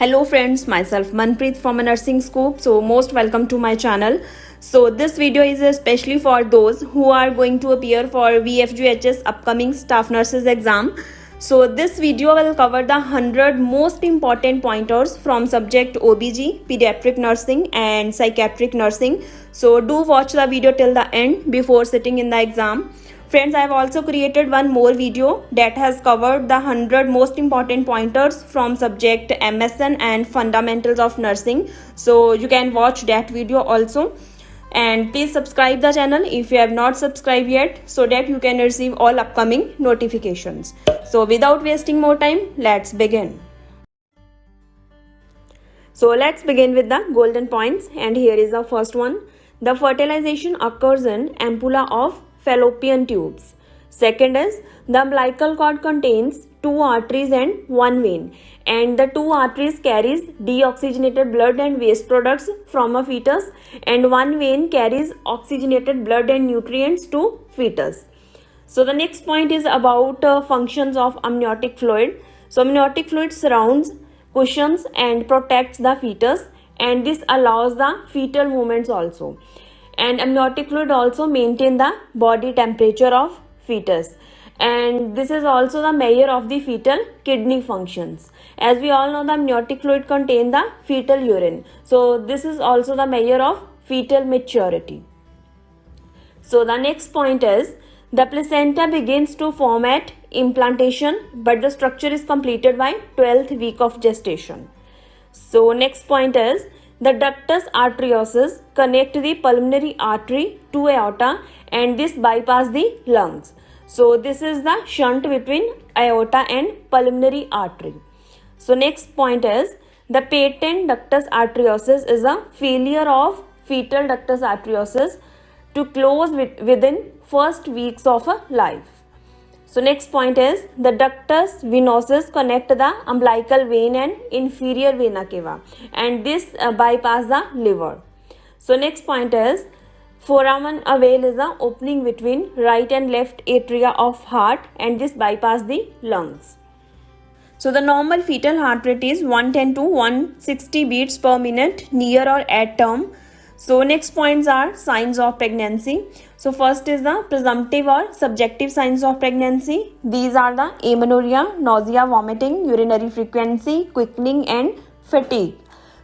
Hello friends, myself Manpreet from a Nursing Scoop. So most welcome to my channel. So this video is especially for those who are going to appear for BFUHS upcoming staff nurses exam. So this video will cover the 100 most important pointers from subject OBG, Pediatric Nursing and Psychiatric Nursing. So do watch the video till the end before sitting in the exam. Friends, I have also created one more video that has covered the 100 most important pointers from subject MSN and Fundamentals of Nursing. So you can watch that video also. And please subscribe the channel if you have not subscribed yet so that you can receive all upcoming notifications. So without wasting more time, let's begin. So let's begin with the golden points, and here is the first one. The fertilization occurs in ampulla of fallopian tubes. Second is the umbilical cord contains two arteries and one vein, and the two arteries carries deoxygenated blood and waste products from a fetus, and one vein carries oxygenated blood and nutrients to fetus. So the next point is about functions of amniotic fluid. So amniotic fluid surrounds, cushions and protects the fetus, and this allows the fetal movements also. And amniotic fluid also maintain the body temperature of fetus, and this is also the measure of the fetal kidney functions. As we all know, the amniotic fluid contain the fetal urine, so this is also the measure of fetal maturity. So the next point is the placenta begins to form at implantation, but the structure is completed by 12th week of gestation. So next point is the ductus arteriosus connect the pulmonary artery to aorta, and this bypass the lungs. So this is the shunt between aorta and pulmonary artery. So next point is the patent ductus arteriosus is a failure of fetal ductus arteriosus to close within first weeks of a life. So next point is the ductus venosus connect the umbilical vein and inferior vena cava, and this bypass the liver. So next point is foramen avail is the opening between right and left atria of heart, and this bypass the lungs. So the normal fetal heart rate is 110 to 160 beats per minute near or at term. So next points are signs of pregnancy. So first is the presumptive or subjective signs of pregnancy. These are the amenorrhea, nausea, vomiting, urinary frequency, quickening and fatigue.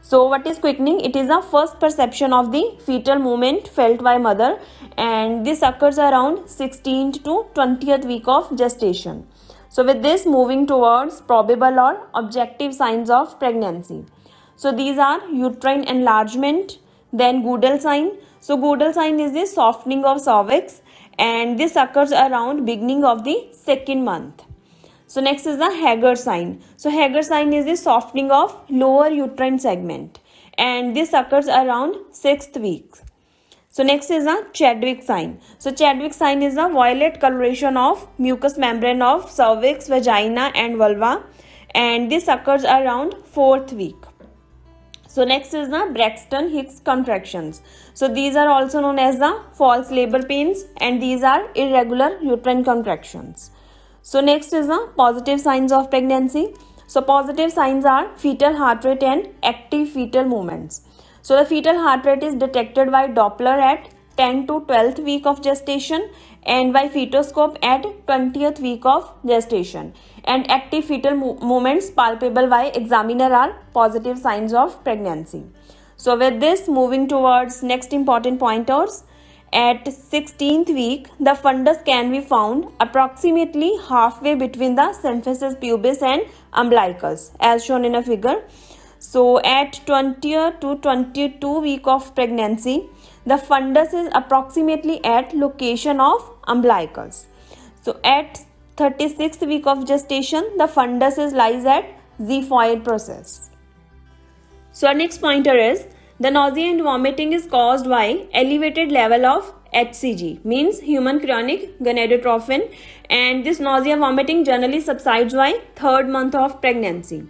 So what is quickening? It is the first perception of the fetal movement felt by mother, and this occurs around 16th to 20th week of gestation. So with this, moving towards probable or objective signs of pregnancy. So these are uterine enlargement, then Goodell sign. So Goodell sign is the softening of cervix, and this occurs around beginning of the second month. So next is the Hager sign. So Hager sign is the softening of lower uterine segment, and this occurs around 6th week. So next is the Chadwick sign. So Chadwick sign is the violet coloration of mucous membrane of cervix, vagina and vulva, and this occurs around 4th week. So next is the Braxton Hicks contractions. So these are also known as the false labor pains, and these are irregular uterine contractions. So next is the positive signs of pregnancy. So positive signs are fetal heart rate and active fetal movements. So the fetal heart rate is detected by Doppler at 10 to 12th week of gestation, and by fetoscope at 20th week of gestation, and active fetal movements palpable by examiner are positive signs of pregnancy. So with this, moving towards next important pointers. At 16th week, the fundus can be found approximately halfway between the symphysis pubis and umbilicus as shown in a figure. So at 20th to 22 week of pregnancy, the fundus is approximately at location of umbilicus. So at 36th week of gestation, the fundus lies at xiphoid process. So our next pointer is the nausea and vomiting is caused by elevated level of HCG, means human chorionic gonadotropin, and this nausea vomiting generally subsides by 3rd month of pregnancy.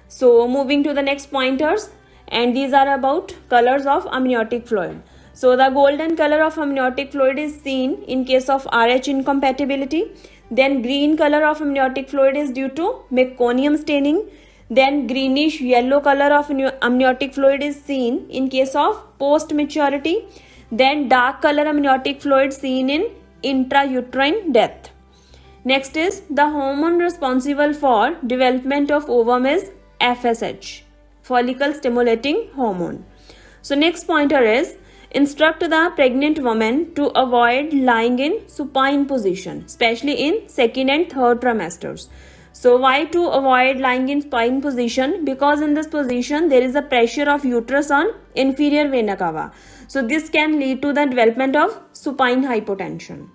So moving to the next pointers, and these are about colors of amniotic fluid. So the golden color of amniotic fluid is seen in case of RH incompatibility. Then green color of amniotic fluid is due to meconium staining. Then greenish yellow color of amniotic fluid is seen in case of post maturity. Then dark color amniotic fluid seen in intrauterine death. Next is the hormone responsible for development of ovum is FSH, follicle stimulating hormone. So next pointer is instruct the pregnant woman to avoid lying in supine position, especially in second and third trimesters. So why to avoid lying in supine position? Because in this position there is a pressure of uterus on inferior vena cava. So this can lead to the development of supine hypotension.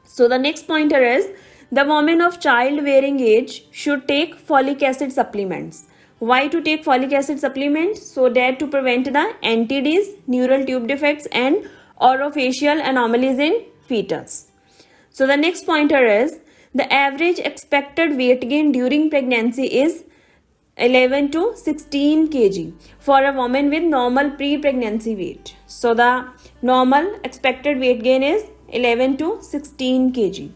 So the next pointer is the woman of childbearing age should take folic acid supplements. Why to take folic acid supplements? So that to prevent the NTDs, neural tube defects and orofacial anomalies in fetus. So the next pointer is the average expected weight gain during pregnancy is 11 to 16 kg for a woman with normal pre-pregnancy weight. So the normal expected weight gain is 11 to 16 kg.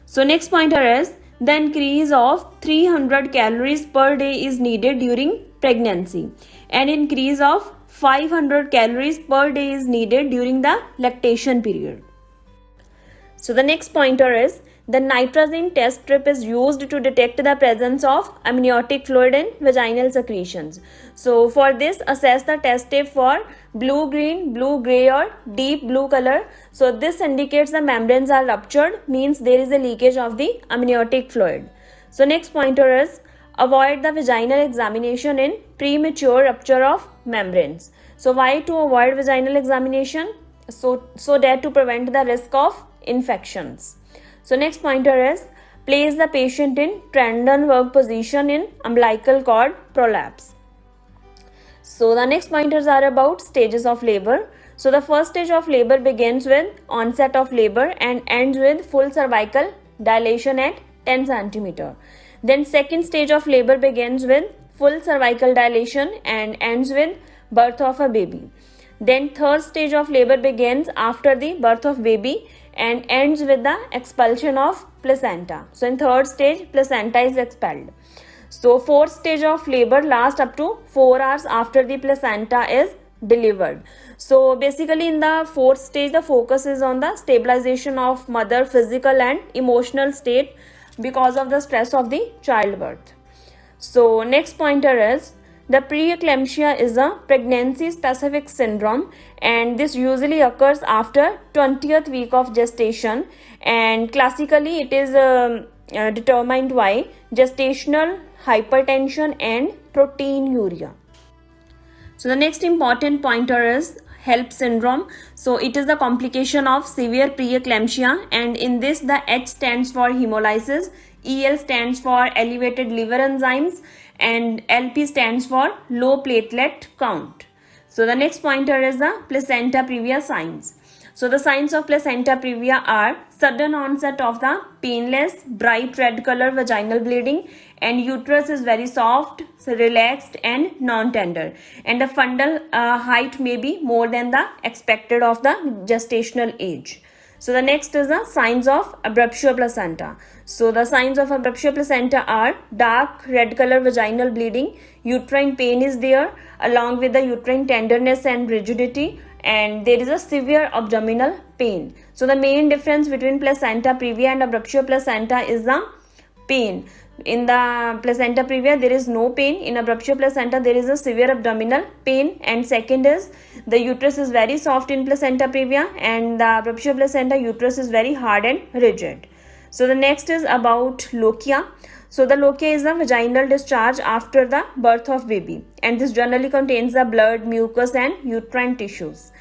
So next pointer is the increase of 300 calories per day is needed during pregnancy and increase of 500 calories per day is needed during the lactation period. So the next pointer is the nitrazine test strip is used to detect the presence of amniotic fluid in vaginal secretions. So for this, assess the test tip for blue-green, blue-gray or deep blue color. So this indicates the membranes are ruptured, means there is a leakage of the amniotic fluid. So next pointer is avoid the vaginal examination in premature rupture of membranes. So why to avoid vaginal examination? So that to prevent the risk of infections. So next pointer is place the patient in Trendelenburg position in umbilical cord prolapse. So the next pointers are about stages of labor. So the first stage of labor begins with onset of labor and ends with full cervical dilation at 10 cm. Then second stage of labor begins with full cervical dilation and ends with birth of a baby. Then third stage of labor begins after the birth of baby and ends with the expulsion of placenta. So in third stage, placenta is expelled. So fourth stage of labor lasts up to 4 hours after the placenta is delivered. So basically in the fourth stage, the focus is on the stabilization of mother physical and emotional state because of the stress of the childbirth. So next pointer is the preeclampsia is a pregnancy-specific syndrome and this usually occurs after 20th week of gestation and classically it is determined by gestational hypertension and proteinuria. So the next important pointer is HELLP syndrome. So it is the complication of severe preeclampsia and in this the H stands for hemolysis, EL stands for elevated liver enzymes and LP stands for low platelet count. So the next pointer is the placenta previa signs. So the signs of placenta previa are sudden onset of the painless, bright red color vaginal bleeding and uterus is very soft, relaxed and non-tender and the fundal height may be more than the expected of the gestational age. So the next is the signs of abruptio placenta. So the signs of abruptio placenta are dark red color vaginal bleeding, uterine pain is there along with the uterine tenderness and rigidity and there is a severe abdominal pain. So the main difference between placenta previa and abruptio placenta is the pain. In the placenta previa there is no pain, in abruptio placenta there is a severe abdominal pain and second is the uterus is very soft in placenta previa and the abruptio placenta uterus is very hard and rigid. So the next is about lochia. So the lochia is a vaginal discharge after the birth of baby and this generally contains the blood, mucus and uterine tissues.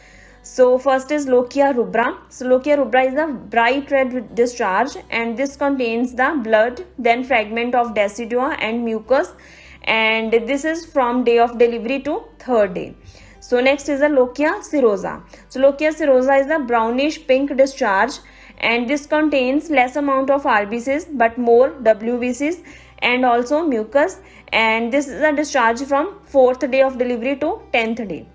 So first is lochia rubra. So lochia rubra is a bright red discharge and this contains the blood, then fragment of decidua and mucus and this is from day of delivery to third day. So next is the lochia serosa. So lochia serosa is a brownish pink discharge and this contains less amount of RBCs but more WBCs and also mucus and this is a discharge from 4th day of delivery to 10th day.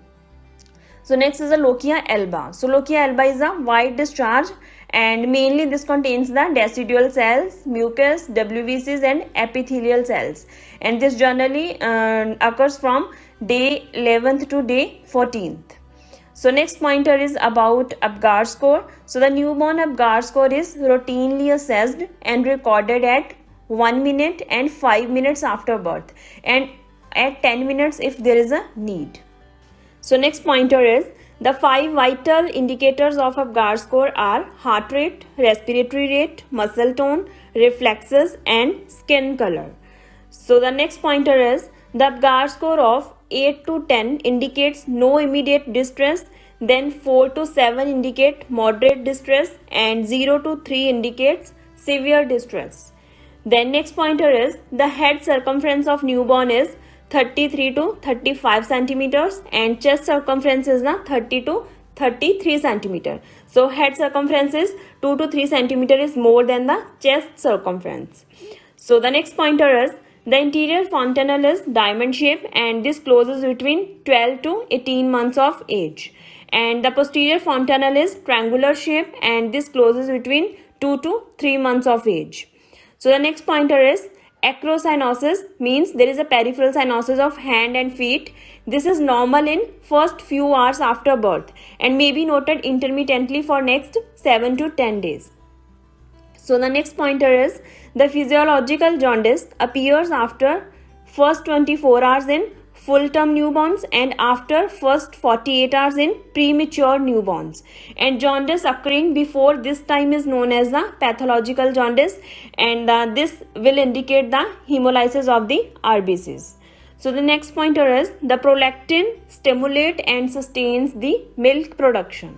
So next is a lochia alba. So lochia alba is a white discharge and mainly this contains the decidual cells, mucus, WBCs and epithelial cells, and this generally occurs from day 11th to day 14th. So next pointer is about Apgar score. So the newborn Apgar score is routinely assessed and recorded at 1 minute and 5 minutes after birth, and at 10 minutes if there is a need. So next pointer is the 5 vital indicators of Apgar score are heart rate, respiratory rate, muscle tone, reflexes and skin color. So the next pointer is the Apgar score of 8 to 10 indicates no immediate distress, then 4 to 7 indicate moderate distress, and 0 to 3 indicates severe distress. Then next pointer is the head circumference of newborn is 33 to 35 centimeters and chest circumference is 30 to 33 centimeter. So head circumference is 2 to 3 centimeter is more than the chest circumference. So the next pointer is the interior fontanelle is diamond shape and this closes between 12 to 18 months of age. And the posterior fontanelle is triangular shape and this closes between 2 to 3 months of age. So the next pointer is acrocyanosis, means there is a peripheral cyanosis of hand and feet. This is normal in first few hours after birth and may be noted intermittently for next 7 to 10 days. So the next pointer is the physiological jaundice appears after first 24 hours in full-term newborns and after first 48 hours in premature newborns. And jaundice occurring before this time is known as the pathological jaundice, and this will indicate the hemolysis of the RBCs. So the next pointer is the prolactin stimulate and sustains the milk production.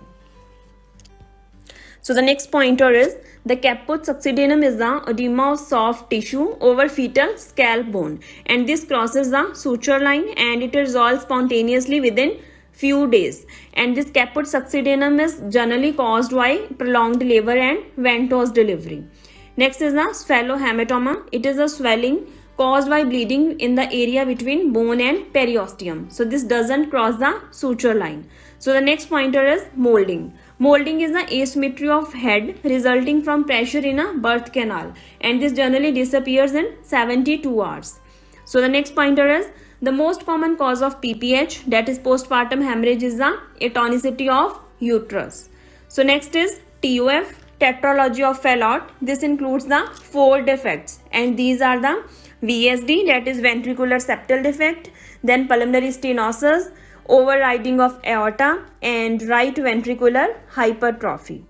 So the next pointer is the caput succedaneum is the edema of soft tissue over fetal scalp bone, and this crosses the suture line and it resolves spontaneously within few days. And this caput succedaneum is generally caused by prolonged labor and venous delivery. Next is the sphelohematoma. It is a swelling caused by bleeding in the area between bone and periosteum. So this doesn't cross the suture line. So the next pointer is molding. Molding is the asymmetry of head resulting from pressure in a birth canal, and this generally disappears in 72 hours. So the next pointer is the most common cause of PPH, that is postpartum hemorrhage, is the atonicity of uterus. So next is TOF, tetralogy of Fallot. This includes the 4 defects, and these are the VSD, that is ventricular septal defect, then pulmonary stenosis, overriding of aorta, and right ventricular hypertrophy.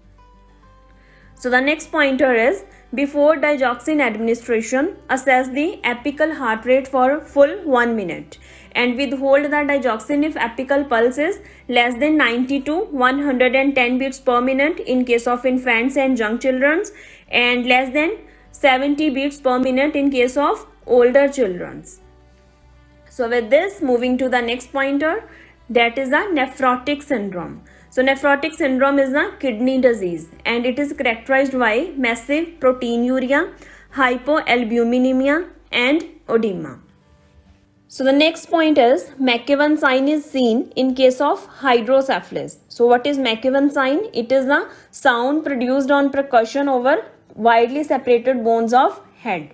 So the next pointer is before digoxin administration, assess the apical heart rate for full 1 minute and withhold the digoxin if apical pulse is less than 90 to 110 beats per minute in case of infants and young children, and less than 70 beats per minute in case of older children. So with this, moving to the next pointer, that is the nephrotic syndrome. So nephrotic syndrome is a kidney disease and it is characterized by massive proteinuria, hypoalbuminemia and edema. So the next point is McEwan sign is seen in case of hydrocephalus. So what is McEwan sign? It is the sound produced on percussion over widely separated bones of head.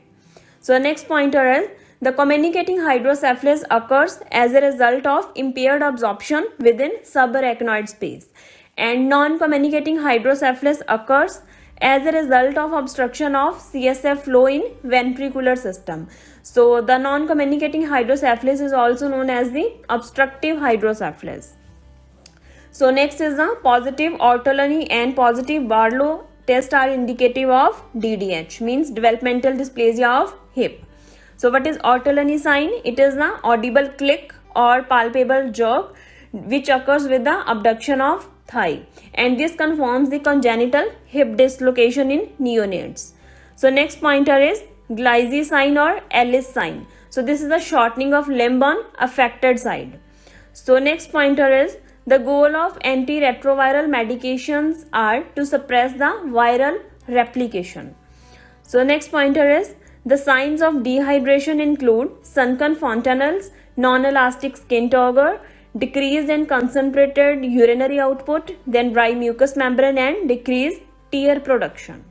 So the next pointer is the communicating hydrocephalus occurs as a result of impaired absorption within subarachnoid space, and non-communicating hydrocephalus occurs as a result of obstruction of CSF flow in ventricular system. So the non-communicating hydrocephalus is also known as the obstructive hydrocephalus. So next is the positive Ortolani and positive Barlow test are indicative of DDH, means developmental dysplasia of hip. So what is Ortolani sign? It is the audible click or palpable jerk which occurs with the abduction of thigh, and this confirms the congenital hip dislocation in neonates. So next pointer is Gleazy sign or Ellis sign. So this is the shortening of limb on affected side. So next pointer is the goal of antiretroviral medications are to suppress the viral replication. So next pointer is the signs of dehydration include sunken fontanelles, non-elastic skin turgor, decreased and concentrated urinary output, then dry mucous membrane and decreased tear production.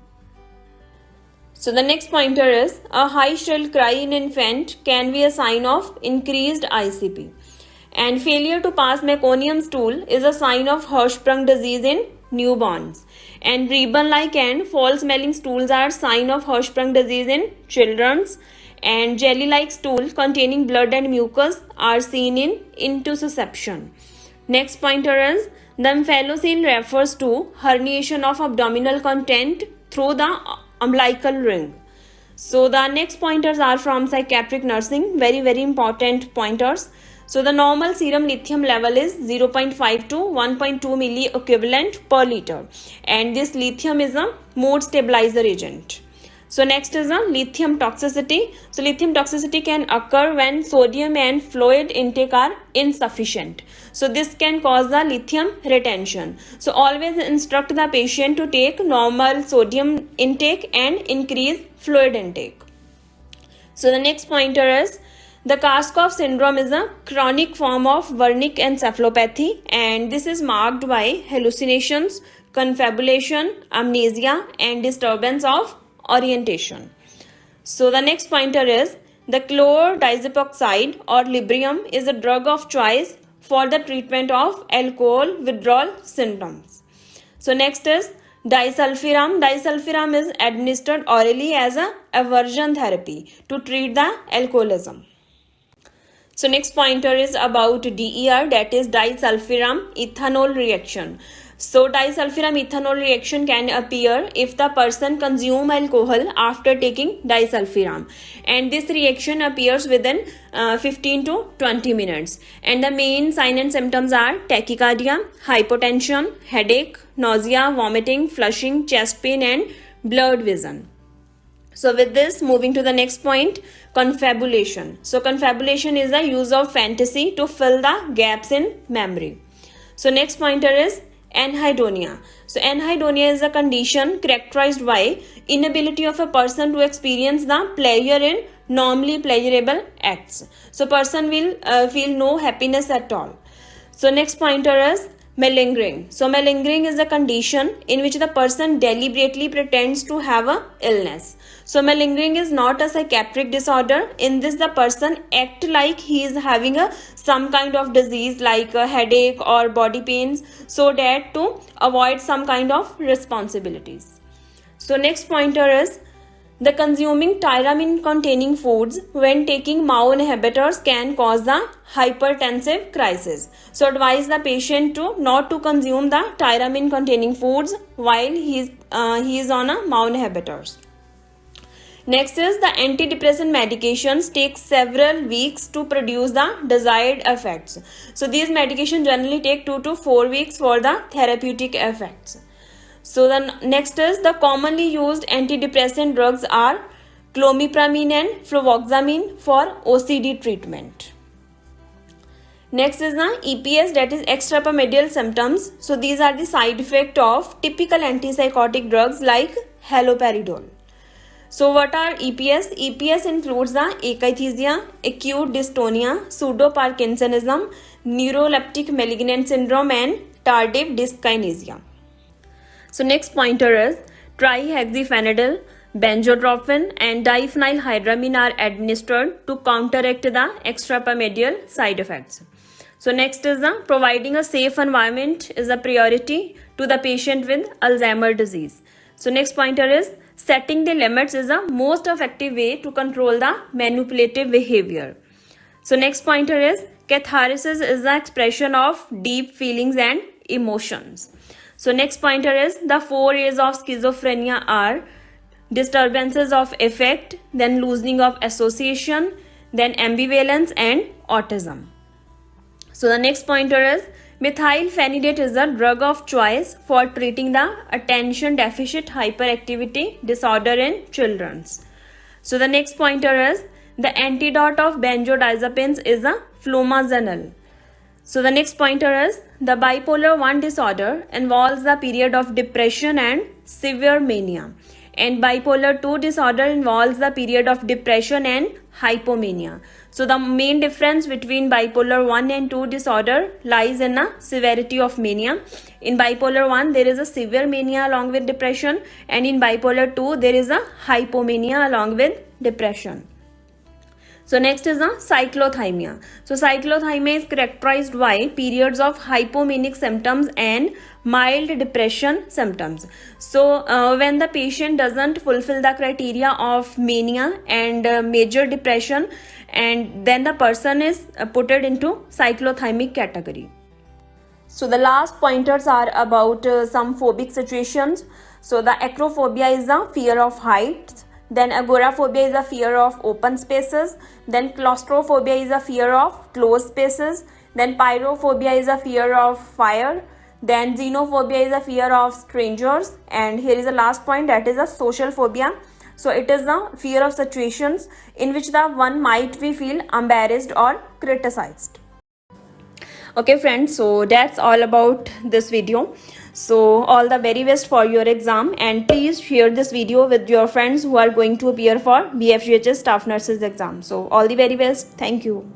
So the next pointer is a high shrill cry in infant can be a sign of increased ICP. And failure to pass meconium stool is a sign of Hirschsprung disease in newborns. And ribbon-like and foul-smelling stools are sign of Hirschsprung disease in children's. And jelly-like stool containing blood and mucus are seen in intussusception. Next pointer is the omphalocele refers to herniation of abdominal content through the umbilical ring. So the next pointers are from psychiatric nursing, very important pointers. So the normal serum lithium level is 0.5 to 1.2 milli equivalent per liter, and this lithium is a mood stabilizer agent. So next is a lithium toxicity. So lithium toxicity can occur when sodium and fluid intake are insufficient. So this can cause the lithium retention. So always instruct the patient to take normal sodium intake and increase fluid intake. So the next pointer is the Korsakoff syndrome is a chronic form of Wernicke encephalopathy, and this is marked by hallucinations, confabulation, amnesia, and disturbance of orientation. So the next pointer is the chlordiazepoxide or Librium is a drug of choice for the treatment of alcohol withdrawal symptoms. So next is Disulfiram. Disulfiram is administered orally as a aversion therapy to treat the alcoholism. So next pointer is about DER, that is disulfiram ethanol reaction. So disulfiram ethanol reaction can appear if the person consume alcohol after taking disulfiram, and this reaction appears within 15 to 20 minutes. And the main signs and symptoms are tachycardia, hypotension, headache, nausea, vomiting, flushing, chest pain, and blurred vision. So with this, moving to the next point, confabulation. So confabulation is the use of fantasy to fill the gaps in memory. So next pointer is anhedonia. So anhedonia is a condition characterized by inability of a person to experience the pleasure in normally pleasurable acts. So person will feel no happiness at all. So next pointer is malingering. So malingering is a condition in which the person deliberately pretends to have a illness. So malingering is not a psychiatric disorder. In this, the person act like he is having some kind of disease like a headache or body pains, so that to avoid some kind of responsibilities. So next pointer is the consuming tyramine containing foods when taking MAO inhibitors can cause the hypertensive crisis. So advise the patient to not to consume the tyramine containing foods while he is on a MAO inhibitors. Next is the antidepressant medications take several weeks to produce the desired effects. So these medications generally take 2 to 4 weeks for the therapeutic effects. So the next is the commonly used antidepressant drugs are clomipramine and fluvoxamine for OCD treatment. Next is the EPS, that is extrapyramidal symptoms. So these are the side effect of typical antipsychotic drugs like haloperidol. So what are EPS? EPS includes the akathisia, acute dystonia, pseudo-Parkinsonism, neuroleptic malignant syndrome, and tardive dyskinesia. So next pointer is Trihexyphenidyl, Benztropine, and Diphenhydramine are administered to counteract the extrapyramidal side effects. So next is the providing a safe environment is a priority to the patient with Alzheimer's disease. So next pointer is setting the limits is the most effective way to control the manipulative behavior. So next pointer is catharsis is the expression of deep feelings and emotions. So next pointer is the 4 A's of schizophrenia are disturbances of affect, then loosening of association, then ambivalence, and autism. So the next pointer is methylphenidate is a drug of choice for treating the attention deficit hyperactivity disorder in children. So the next pointer is the antidote of benzodiazepines is a flumazenil. So the next pointer is the bipolar 1 disorder involves the period of depression and severe mania. and bipolar 2 disorder involves the period of depression and hypomania. So the main difference between bipolar 1 and 2 disorder lies in the severity of mania. In bipolar 1 there is a severe mania along with depression, and in bipolar 2 there is a hypomania along with depression. So next is the cyclothymia. So cyclothymia is characterized by periods of hypomanic symptoms and mild depression symptoms. So when the patient doesn't fulfill the criteria of mania and major depression, and then the person is put into cyclothymic category. So the last pointers are about some phobic situations. So the acrophobia is the fear of heights. Then agoraphobia is a fear of open spaces. Then claustrophobia is a fear of closed spaces. Then pyrophobia is a fear of fire. Then xenophobia is a fear of strangers. And here is the last point, that is a social phobia. So it is the fear of situations in which the one might be feel embarrassed or criticized. Okay friends, so that's all about this video. So all the very best for your exam, and please share this video with your friends who are going to appear for BFUHS staff nurses exam. So all the very best. Thank you.